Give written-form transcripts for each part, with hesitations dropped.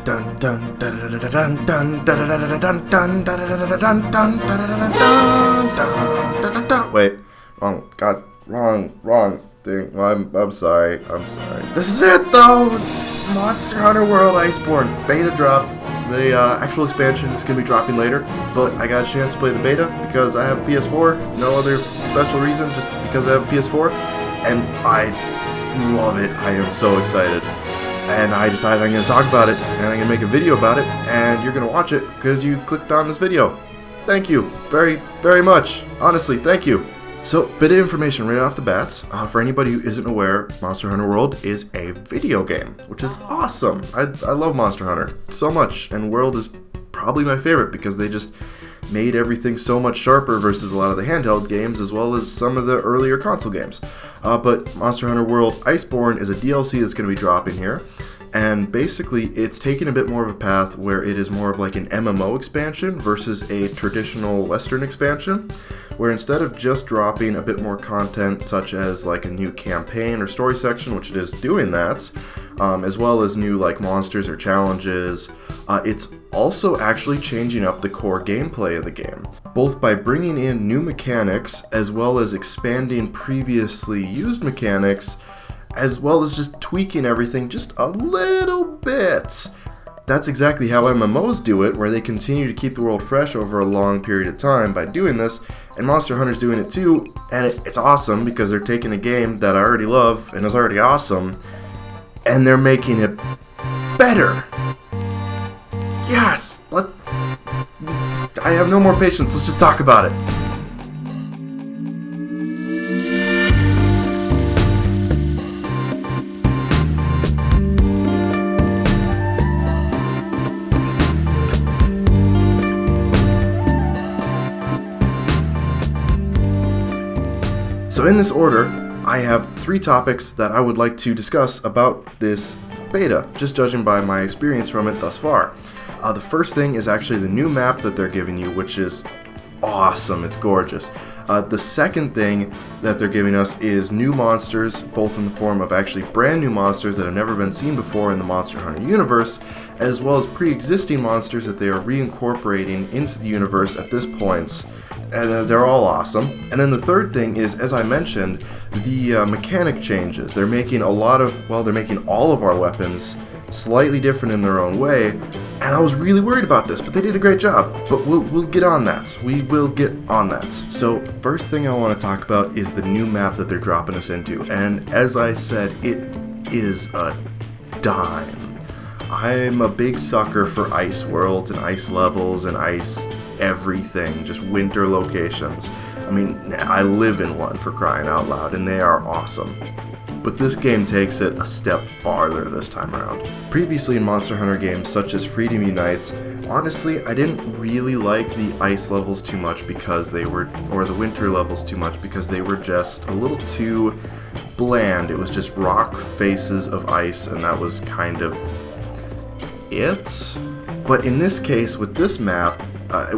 Dun dun dun dun dun dun dun dun dun dun dun dun. Wait, wrong. God, wrong thing. I'm sorry. This is it though. Monster Hunter World Iceborne beta dropped. The actual expansion is gonna be dropping later, but I got a chance to play the beta because I have a PS4. No other special reason, just because I have a PS4, and I love it. I am so excited. And I decided I'm going to talk about it, and I'm going to make a video about it, and you're going to watch it because you clicked on this video. Thank you very, very much. Honestly, thank you. So, bit of information right off the bats. For anybody who isn't aware, Monster Hunter World is a video game, which is awesome. I love Monster Hunter so much, and World is probably my favorite because they just made everything so much sharper versus a lot of the handheld games as well as some of the earlier console games. But Monster Hunter World Iceborne is a DLC that's going to be dropping here, and basically it's taking a bit more of a path where it is more of like an MMO expansion versus a traditional Western expansion, where instead of just dropping a bit more content such as like a new campaign or story section, which it is doing that, as well as new like monsters or challenges, it's also actually changing up the core gameplay of the game, both by bringing in new mechanics as well as expanding previously used mechanics, as well as just tweaking everything just a little bit. That's exactly how MMOs do it, where they continue to keep the world fresh over a long period of time by doing this, and Monster Hunter's doing it too, and it's awesome because they're taking a game that I already love and is already awesome, and they're making it better. Yes! I have no more patience, let's just talk about it. So in this order, I have 3 topics that I would like to discuss about this beta, just judging by my experience from it thus far. The first thing is actually the new map that they're giving you, which is awesome, it's gorgeous. The second thing that they're giving us is new monsters, both in the form of actually brand new monsters that have never been seen before in the Monster Hunter universe, as well as pre-existing monsters that they are reincorporating into the universe at this point. And they're all awesome. And then the third thing is, as I mentioned, the mechanic changes. They're making they're making all of our weapons slightly different in their own way, and I was really worried about this, but they did a great job. But we'll get on that. We will get on that. So first thing I want to talk about is the new map that they're dropping us into, and as I said, it is a dime. I'm a big sucker for ice worlds and ice levels and ice everything, just winter locations. I mean, I live in one, for crying out loud, and they are awesome. But this game takes it a step farther this time around. Previously in Monster Hunter games such as Freedom Unites, honestly, I didn't really like the ice levels too much because they were, or the winter levels too much because they were just a little too bland. It was just rock faces of ice, and that was kind of it. But in this case, with this map,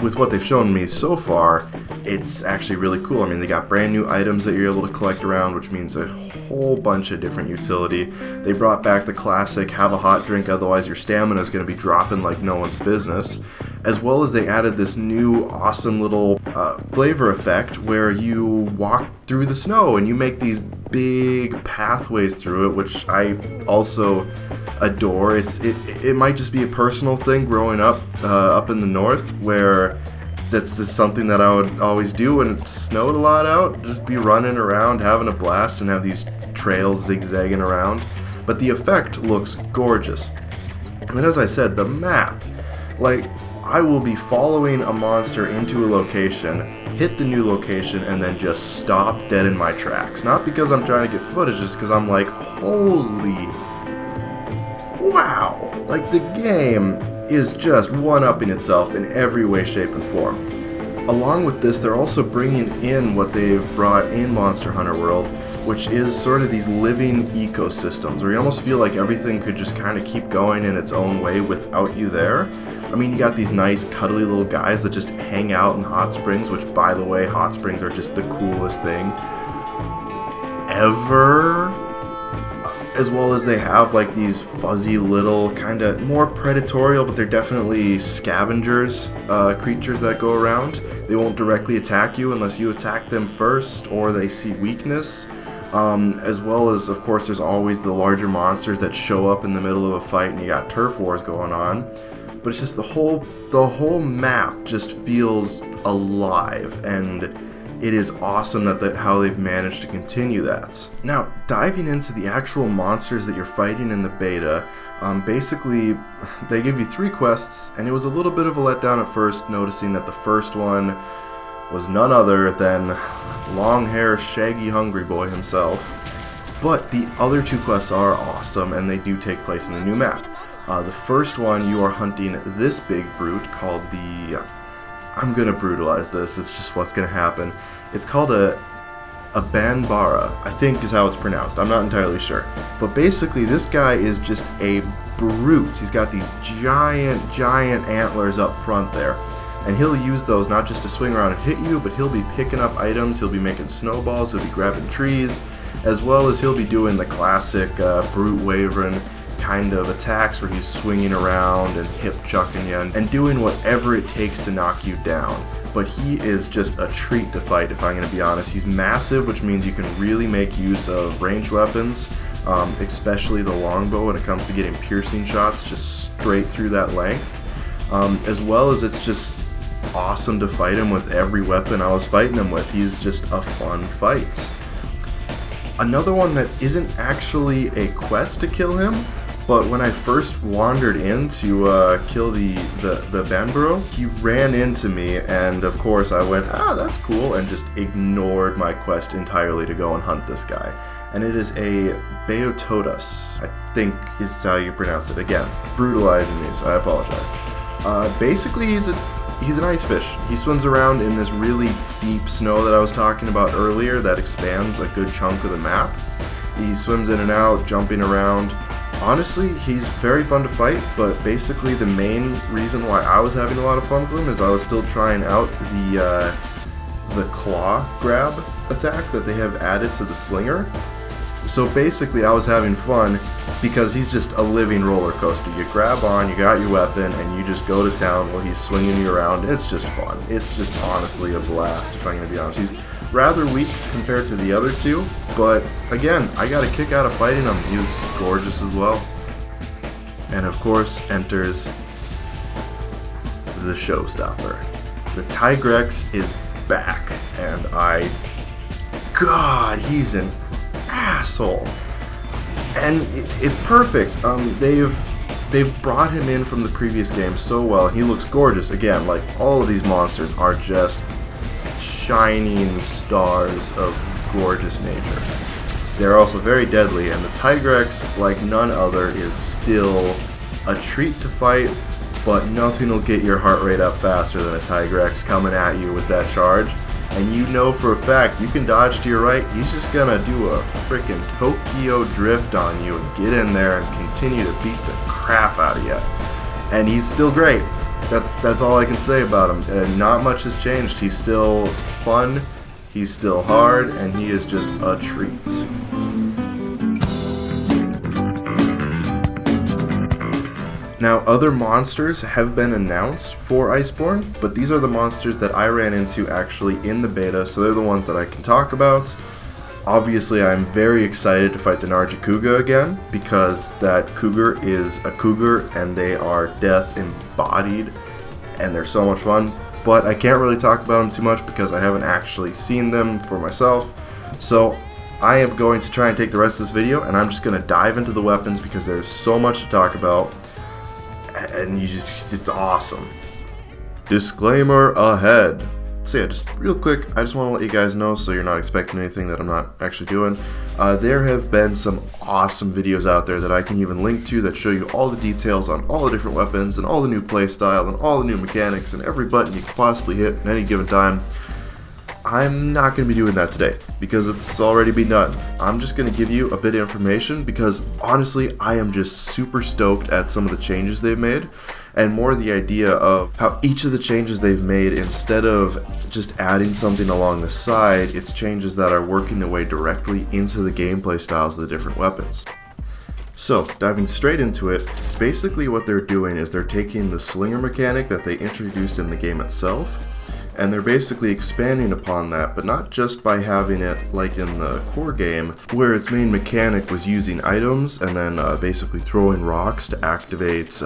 with what they've shown me so far, it's actually really cool. I mean, they got brand new items that you're able to collect around, which means a whole bunch of different utility. They brought back the classic have a hot drink, otherwise your stamina is going to be dropping like no one's business, as well as they added this new awesome little flavor effect where you walk through the snow and you make these big pathways through it, which I also adore. It might just be a personal thing growing up in the north, where that's just something that I would always do when it snowed a lot out, just be running around having a blast and have these trails zigzagging around. But the effect looks gorgeous. And as I said, the map, like, I will be following a monster into a location, hit the new location, and then just stop dead in my tracks. Not because I'm trying to get footage, just because I'm like, holy wow! Like, the game is just one-upping itself in every way, shape, and form. Along with this, they're also bringing in what they've brought in Monster Hunter World, which is sort of these living ecosystems, where you almost feel like everything could just kind of keep going in its own way without you there. I mean, you got these nice, cuddly little guys that just hang out in hot springs, which, by the way, hot springs are just the coolest thing ever. as well as they have like these fuzzy little kind of more predatorial, but they're definitely scavengers, creatures that go around. They won't directly attack you unless you attack them first or they see weakness. As well as, of course, there's always the larger monsters that show up in the middle of a fight and you got turf wars going on. But it's just the whole map just feels alive, and it is awesome that how they've managed to continue that. Now, diving into the actual monsters that you're fighting in the beta, basically, they give you 3 quests, and it was a little bit of a letdown at first, noticing that the first one was none other than long hair, shaggy, hungry boy himself. But the other 2 quests are awesome, and they do take place in the new map. The first one, you are hunting this big brute called the... I'm gonna brutalize this, it's just what's gonna happen. It's called a Banbara, I think is how it's pronounced, I'm not entirely sure. But basically this guy is just a brute. He's got these giant antlers up front there. And he'll use those not just to swing around and hit you, but he'll be picking up items, he'll be making snowballs, he'll be grabbing trees, as well as he'll be doing the classic brute wyvern kind of attacks where he's swinging around and hip chucking you and doing whatever it takes to knock you down. But he is just a treat to fight, if I'm going to be honest. He's massive, which means you can really make use of ranged weapons, especially the longbow when it comes to getting piercing shots just straight through that length. As well as it's just awesome to fight him with every weapon I was fighting him with. He's just a fun fight. Another one that isn't actually a quest to kill him, but when I first wandered in to kill the Banbaro, he ran into me, and of course I went, that's cool, and just ignored my quest entirely to go and hunt this guy. And it is a Beototus, I think is how you pronounce it. Again, brutalizing these, I apologize. Basically he's an ice fish. He swims around in this really deep snow that I was talking about earlier that expands a good chunk of the map. He swims in and out, jumping around. Honestly, he's very fun to fight, but basically the main reason why I was having a lot of fun with him is I was still trying out the claw grab attack that they have added to the slinger. So basically I was having fun because he's just a living roller coaster. You grab on, you got your weapon, and you just go to town while he's swinging you around. It's just fun. It's just honestly a blast, if I'm going to be honest. He's rather weak compared to the other 2, but again, I got a kick out of fighting him. He was gorgeous as well. And of course enters the showstopper. The Tigrex is back, and God, he's an asshole, and it's perfect. They've brought him in from the previous game so well. He looks gorgeous again. Like, all of these monsters are just shining stars of gorgeous nature. They're also very deadly, and the Tigrex, like none other, is still a treat to fight, but nothing will get your heart rate up faster than a Tigrex coming at you with that charge. And you know for a fact you can dodge to your right, he's just gonna do a freaking Tokyo drift on you and get in there and continue to beat the crap out of you. And he's still great. That's all I can say about him. And not much has changed. He's still fun, he's still hard, and he is just a treat. Now, other monsters have been announced for Iceborne, but these are the monsters that I ran into actually in the beta, so they're the ones that I can talk about. Obviously, I'm very excited to fight the Narjakuga again, because that cougar is a cougar, and they are death embodied, and they're so much fun. But I can't really talk about them too much because I haven't actually seen them for myself. So I am going to try and take the rest of this video, and I'm just going to dive into the weapons because there's so much to talk about. And it's awesome. Disclaimer ahead. So yeah, just real quick, I just want to let you guys know, so you're not expecting anything that I'm not actually doing. There have been some awesome videos out there that I can even link to that show you all the details on all the different weapons and all the new playstyle and all the new mechanics and every button you could possibly hit at any given time. I'm not going to be doing that today because it's already been done. I'm just going to give you a bit of information because honestly I am just super stoked at some of the changes they've made, and more the idea of how each of the changes they've made, instead of just adding something along the side, it's changes that are working their way directly into the gameplay styles of the different weapons. So, diving straight into it, basically what they're doing is they're taking the slinger mechanic that they introduced in the game itself, and they're basically expanding upon that, but not just by having it like in the core game, where its main mechanic was using items and then basically throwing rocks to activate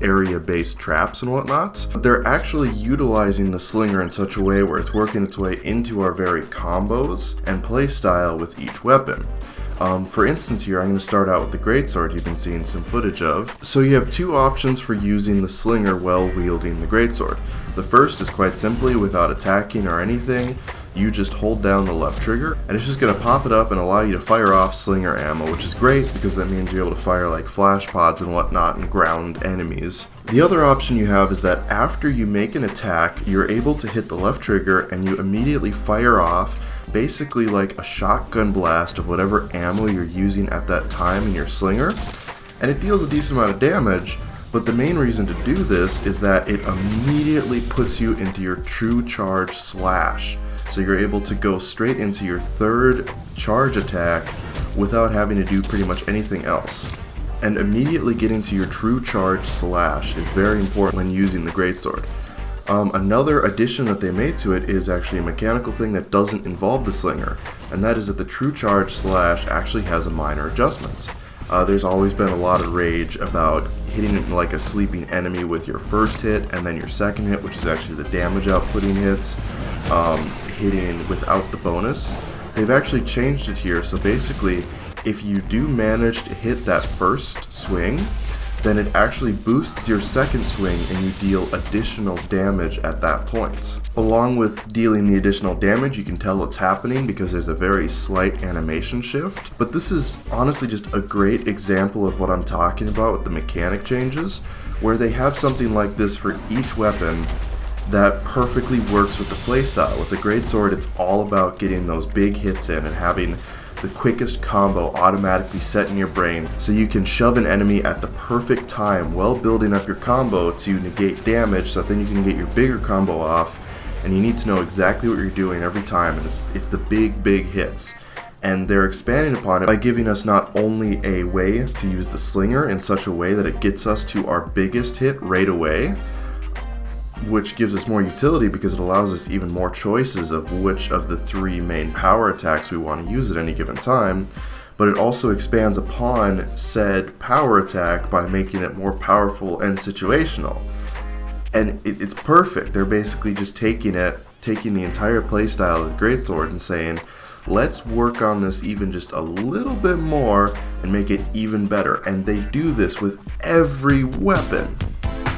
area-based traps and whatnot. They're actually utilizing the slinger in such a way where it's working its way into our very combos and playstyle with each weapon. For instance here, I'm going to start out with the greatsword you've been seeing some footage of. So you have two options for using the slinger while wielding the greatsword. The first is quite simply, without attacking or anything, you just hold down the left trigger, and it's just going to pop it up and allow you to fire off slinger ammo, which is great because that means you're able to fire like flash pods and whatnot and ground enemies. The other option you have is that after you make an attack, you're able to hit the left trigger and you immediately fire off basically like a shotgun blast of whatever ammo you're using at that time in your slinger, and it deals a decent amount of damage. But the main reason to do this is that it immediately puts you into your true charge slash. So you're able to go straight into your third charge attack without having to do pretty much anything else. And immediately getting to your true charge slash is very important when using the greatsword. Another addition that they made to it is actually a mechanical thing that doesn't involve the slinger, and that is that the true charge slash actually has a minor adjustment. There's always been a lot of rage about hitting like a sleeping enemy with your first hit and then your second hit, which is actually the damage outputting hits, hitting without the bonus. They've actually changed it here, so basically if you do manage to hit that first swing, then it actually boosts your second swing and you deal additional damage at that point. Along with dealing the additional damage, you can tell what's happening because there's a very slight animation shift. But this is honestly just a great example of what I'm talking about with the mechanic changes, where they have something like this for each weapon that perfectly works with the playstyle. With the greatsword, it's all about getting those big hits in and having the quickest combo automatically set in your brain so you can shove an enemy at the perfect time while building up your combo to negate damage, so that then you can get your bigger combo off, and you need to know exactly what you're doing every time, and it's the big hits. And they're expanding upon it by giving us not only a way to use the slinger in such a way that it gets us to our biggest hit right away, which gives us more utility because it allows us even more choices of which of the three main power attacks we want to use at any given time, but it also expands upon said power attack by making it more powerful and situational. And it's perfect. They're basically just taking the entire playstyle of the greatsword and saying, let's work on this even just a little bit more and make it even better. And they do this with every weapon.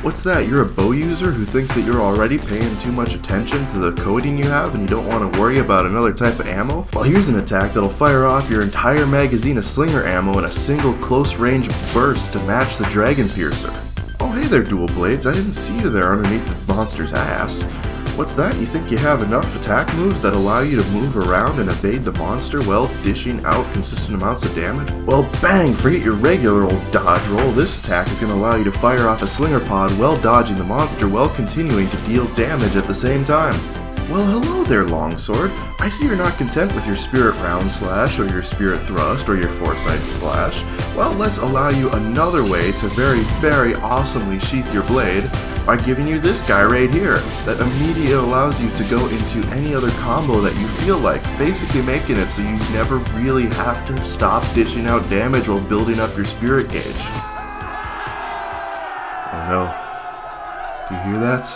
What's that? You're a bow user who thinks that you're already paying too much attention to the coding you have and you don't want to worry about another type of ammo? Well, here's an attack that'll fire off your entire magazine of slinger ammo in a single close range burst to match the Dragon Piercer. Oh hey there, dual blades, I didn't see you there underneath the monster's ass. What's that? You think you have enough attack moves that allow you to move around and evade the monster while dishing out consistent amounts of damage? Well, bang! Forget your regular old dodge roll. This attack is going to allow you to fire off a slinger pod while dodging the monster while continuing to deal damage at the same time. Well, hello there, longsword. I see you're not content with your spirit round slash or your spirit thrust or your foresight slash. Well, let's allow you another way to very awesomely sheath your blade by giving you this guy right here that immediately allows you to go into any other combo that you feel like, basically making it so you never really have to stop dishing out damage while building up your spirit gauge. Oh no. Do you hear that?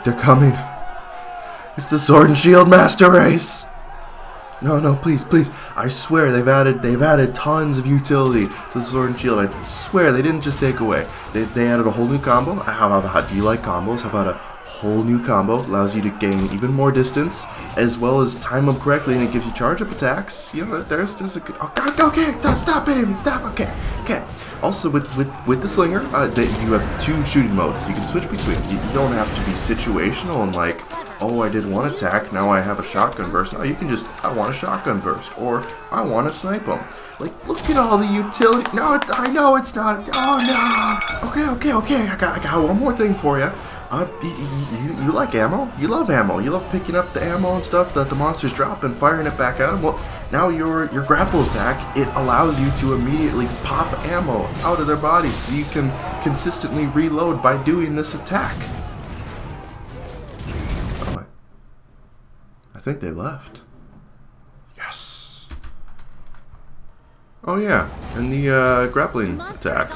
They're coming. It's the Sword and Shield Master Race! No, please. I swear they've added tons of utility to the Sword and Shield. I swear they didn't just take away. They added a whole new combo. How do you like combos? How about a whole new combo? Allows you to gain even more distance, as well as time them correctly, and it gives you charge up attacks. You know, there's a good. Oh God, okay, stop hitting me, stop. Okay. Also with the slinger, you have two shooting modes. You can switch between. You don't have to be situational and like, oh, I did one attack, now I have a shotgun burst. No, you can just, I want a shotgun burst, or I want to snipe them. Like, look at all the utility. No, I know it's not. Oh no. Okay. I got one more thing for you. You like ammo? You love ammo. You love picking up the ammo and stuff that the monsters drop and firing it back at them. Well, now your grapple attack, it allows you to immediately pop ammo out of their bodies, so you can consistently reload by doing this attack. Oh, I think they left. Yes. Oh yeah, and the grappling attack.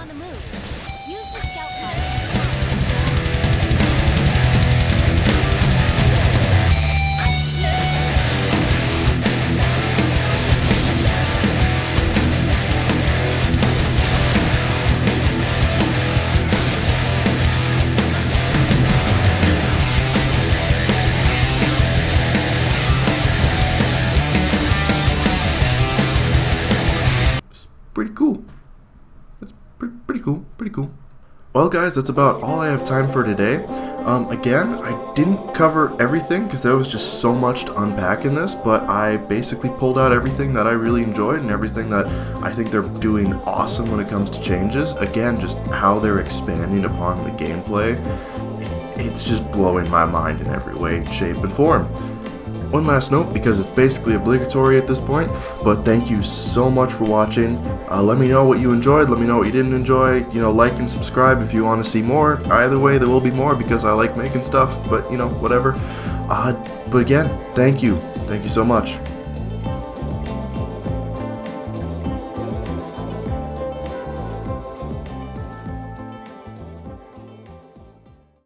Pretty cool. That's pretty cool. Well, guys, that's about all I have time for today. Again, I didn't cover everything because there was just so much to unpack in this, but I basically pulled out everything that I really enjoyed and everything that I think they're doing awesome when it comes to changes. Again, just how they're expanding upon the gameplay. It's just blowing my mind in every way, shape, and form. One last note, because it's basically obligatory at this point, but thank you so much for watching. Let me know what you enjoyed, let me know what you didn't enjoy, like and subscribe if you want to see more. Either way, there will be more because I like making stuff, but whatever. But again, thank you so much.